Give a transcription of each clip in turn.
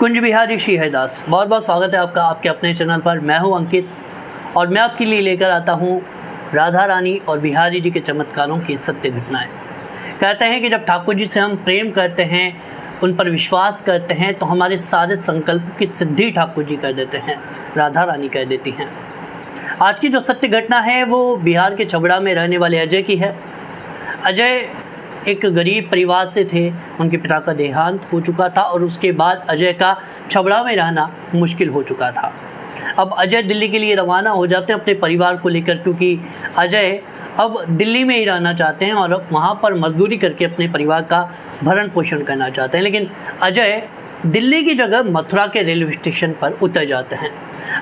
कुंज बिहारी श्री हरिदास, बहुत बहुत स्वागत है आपका आपके अपने चैनल पर। मैं हूं अंकित और मैं आपके लिए लेकर आता हूं राधा रानी और बिहारी जी के चमत्कारों की सत्य घटनाएं। कहते हैं कि जब ठाकुर जी से हम प्रेम करते हैं, उन पर विश्वास करते हैं, तो हमारे सारे संकल्प की सिद्धि ठाकुर जी कर देते हैं, राधा रानी कह देती हैं। आज की जो सत्य घटना है वो बिहार के छबड़ा में रहने वाले अजय की है। अजय एक गरीब परिवार से थे, उनके पिता का देहांत हो चुका था और उसके बाद अजय का छबड़ा में रहना मुश्किल हो चुका था। अब अजय दिल्ली के लिए रवाना हो जाते हैं अपने परिवार को लेकर, क्योंकि अजय अब दिल्ली में ही रहना चाहते हैं और वहाँ पर मजदूरी करके अपने परिवार का भरण पोषण करना चाहते हैं। लेकिन अजय दिल्ली की जगह मथुरा के रेलवे स्टेशन पर उतर जाते हैं।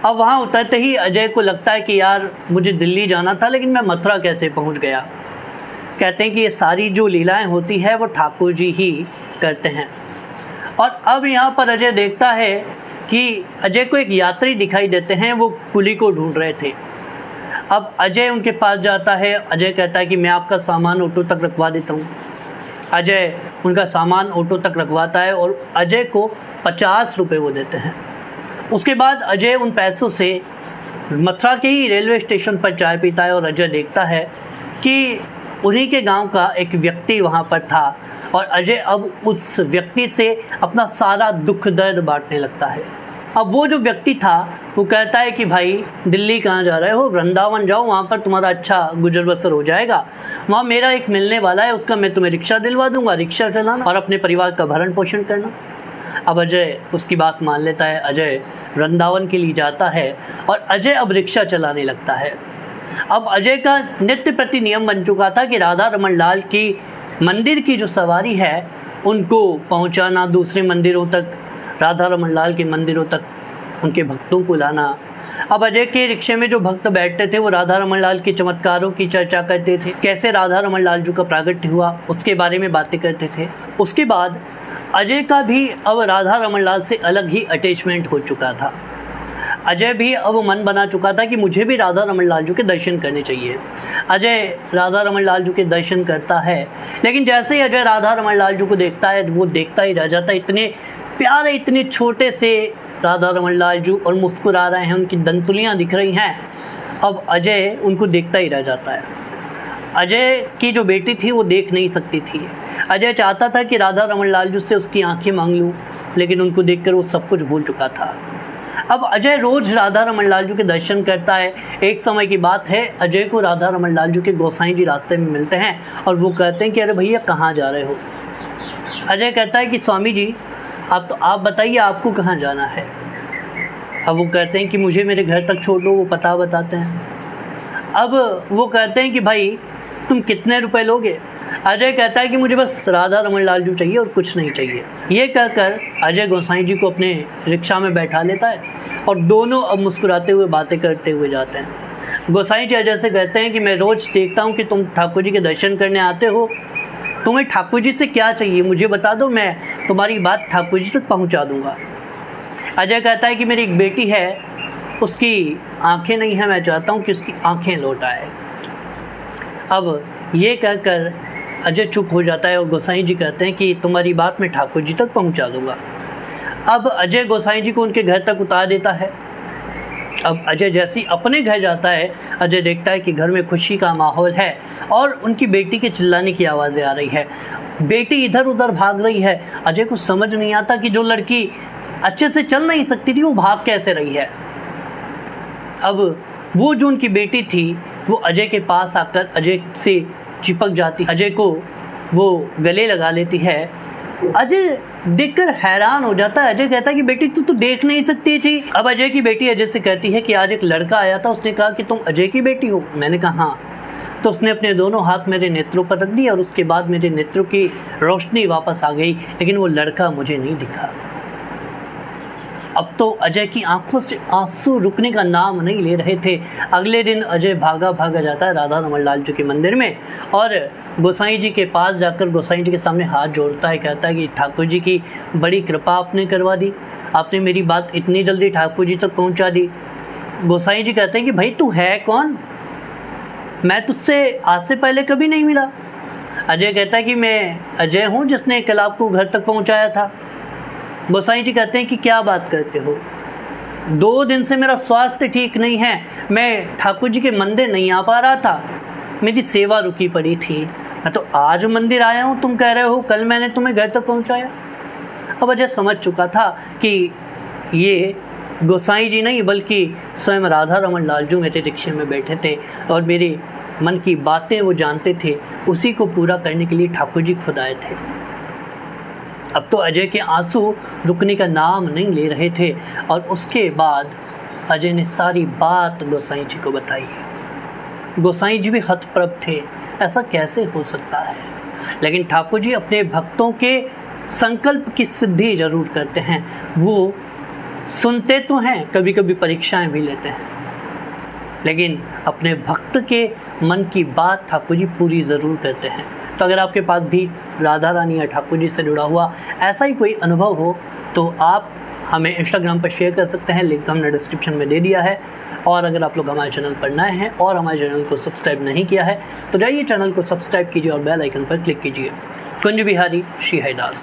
अब वहाँ उतरते ही अजय को लगता है कि यार मुझे दिल्ली जाना था, लेकिन मैं मथुरा कैसे पहुँच गया। कहते हैं कि ये सारी जो लीलाएं होती है वो ठाकुर जी ही करते हैं। और अब यहाँ पर अजय देखता है कि अजय को एक यात्री दिखाई देते हैं, वो कुली को ढूंढ रहे थे। अब अजय उनके पास जाता है। अजय कहता है कि मैं आपका सामान ऑटो तक रखवा देता हूँ। अजय उनका सामान ऑटो तक रखवाता है और अजय को 50 रुपये वो देते हैं। उसके बाद अजय उन पैसों से मथुरा के ही रेलवे स्टेशन पर चाय पीता है और अजय देखता है कि उन्हीं के गांव का एक व्यक्ति वहां पर था और अजय अब उस व्यक्ति से अपना सारा दुख दर्द बांटने लगता है। अब वो जो व्यक्ति था वो कहता है कि भाई दिल्ली कहाँ जा रहे हो, वृंदावन जाओ, वहाँ पर तुम्हारा अच्छा गुजर बसर हो जाएगा। वहाँ मेरा एक मिलने वाला है, उसका मैं तुम्हें रिक्शा दिलवा दूंगा, रिक्शा चलाना और अपने परिवार का भरण पोषण करना। अब अजय उसकी बात मान लेता है। अजय वृंदावन के लिए जाता है और अजय अब रिक्शा चलाने लगता है। अब अजय का नित्य प्रति नियम बन चुका था कि राधा रमन लाल की मंदिर की जो सवारी है उनको पहुंचाना दूसरे मंदिरों तक, राधा रमन लाल के मंदिरों तक उनके भक्तों को लाना। अब अजय के रिक्शे में जो भक्त बैठते थे वो राधा रमन लाल के चमत्कारों की चर्चा करते थे, कैसे राधा रमन लाल जी का प्रागट्य हुआ उसके बारे में बातें करते थे। उसके बाद अजय का भी अब राधा रमन लाल से अलग ही अटैचमेंट हो चुका था। अजय भी अब मन बना चुका था कि मुझे भी राधा रमन लाल जी के दर्शन करने चाहिए। अजय राधा रमन लाल जी के दर्शन करता है, लेकिन जैसे ही अजय राधा रमन लाल जी को देखता है वो देखता ही रह जाता है। इतने प्यारे, इतने छोटे से राधा रमन लाल जी और मुस्कुरा रहे हैं, उनकी दंतुलियाँ दिख रही हैं। अब अजय उनको देखता ही रह जाता है। अजय की जो बेटी थी वो देख नहीं सकती थी। अजय चाहता था कि राधा रमन लाल जी से उसकी आंखें मांग लूँ, लेकिन उनको देखकर वो सब कुछ भूल चुका था। अब अजय रोज राधा रमन लाल जी के दर्शन करता है। एक समय की बात है, अजय को राधा रमन लाल जी के गोसाई जी रास्ते में मिलते हैं और वो कहते हैं कि अरे भैया कहाँ जा रहे हो। अजय कहता है कि स्वामी जी आप बताइए आपको कहाँ जाना है। अब वो कहते हैं कि मुझे मेरे घर तक छोड़ दो। वो पता बताते हैं। अब वो कहते हैं कि भाई तुम कितने रुपए लोगे। अजय कहता है कि मुझे बस राधा रमन लाल जी चाहिए और कुछ नहीं चाहिए। ये कहकर अजय गोसाई जी को अपने रिक्शा में बैठा लेता है और दोनों अब मुस्कुराते हुए बातें करते हुए जाते हैं। गोसाई जी अजय से कहते हैं कि मैं रोज़ देखता हूँ कि तुम ठाकुर जी के दर्शन करने आते हो, तुम्हें ठाकुर जी से क्या चाहिए मुझे बता दो, मैं तुम्हारी बात ठाकुर जी तक पहुँचा दूँगा। अजय कहता है कि मेरी एक बेटी है, उसकी आँखें नहीं हैं, मैं चाहता हूँ कि उसकी आँखें लौट आए। अब ये कहकर अजय चुप हो जाता है और गोसाई जी कहते हैं कि तुम्हारी बात मैं ठाकुर जी तक पहुंचा दूंगा। अब अजय गोसाई जी को उनके घर तक उतार देता है। अब अजय जैसे ही अपने घर जाता है, अजय देखता है कि घर में खुशी का माहौल है और उनकी बेटी के चिल्लाने की आवाज़ें आ रही है। बेटी इधर उधर भाग रही है। अजय को समझ नहीं आता कि जो लड़की अच्छे से चल नहीं सकती थी वो भाग कैसे रही है। अब वो जो उनकी बेटी थी वो अजय के पास आकर अजय से चिपक जाती, अजय को वो गले लगा लेती है। अजय देखकर हैरान हो जाता है। अजय कहता है कि बेटी तू तो देख नहीं सकती थी। अब अजय की बेटी अजय से कहती है कि आज एक लड़का आया था, उसने कहा कि तुम अजय की बेटी हो। मैंने कहा हाँ। तो उसने अपने दोनों हाथ मेरे नेत्रों पर रख दिए और उसके बाद मेरे नेत्रों की रोशनी वापस आ गई, लेकिन वो लड़का मुझे नहीं दिखा। अब तो अजय की आंखों से आंसू रुकने का नाम नहीं ले रहे थे। अगले दिन अजय भागा भागा जाता है राधा रमन लाल जी के मंदिर में और गोसाई जी के पास जाकर गोसाई जी के सामने हाथ जोड़ता है। कहता है कि ठाकुर जी की बड़ी कृपा आपने करवा दी, आपने मेरी बात इतनी जल्दी ठाकुर जी तक पहुंचा दी। गोसाई जी कहते हैं कि भाई तू है कौन, मैं तुझसे आज से पहले कभी नहीं मिला। अजय कहता है कि मैं अजय हूँ जिसने कल आपको घर तक पहुँचाया था। गोसाई जी कहते हैं कि क्या बात करते हो, 2 दिन से मेरा स्वास्थ्य ठीक नहीं है, मैं ठाकुर जी के मंदिर नहीं आ पा रहा था, मेरी सेवा रुकी पड़ी थी, मैं तो आज मंदिर आया हूँ, तुम कह रहे हो कल मैंने तुम्हें घर तक पहुँचाया। अब अजय समझ चुका था कि ये गोसाई जी नहीं बल्कि स्वयं राधा रमन लालजू मेरे रिक्शे में बैठे थे और मेरे मन की बातें वो जानते थे, उसी को पूरा करने के लिए ठाकुर जी खुद आए थे। अब तो अजय के आंसू रुकने का नाम नहीं ले रहे थे और उसके बाद अजय ने सारी बात गोसाई जी को बताई। गोसाई जी भी हतप्रभ थे, ऐसा कैसे हो सकता है, लेकिन ठाकुर जी अपने भक्तों के संकल्प की सिद्धि जरूर करते हैं। वो सुनते तो हैं, कभी कभी परीक्षाएं भी लेते हैं, लेकिन अपने भक्त के मन की बात ठाकुर जी पूरी ज़रूर करते हैं। तो अगर आपके पास भी राधा रानी या ठाकुर जी से जुड़ा हुआ ऐसा ही कोई अनुभव हो तो आप हमें इंस्टाग्राम पर शेयर कर सकते हैं, लिंक हमने डिस्क्रिप्शन में दे दिया है। और अगर आप लोग हमारे चैनल पर नए हैं और हमारे चैनल को सब्सक्राइब नहीं किया है तो जाइए चैनल को सब्सक्राइब कीजिए और बेल आइकन पर क्लिक कीजिए। कुंज बिहारी श्री हरिदास।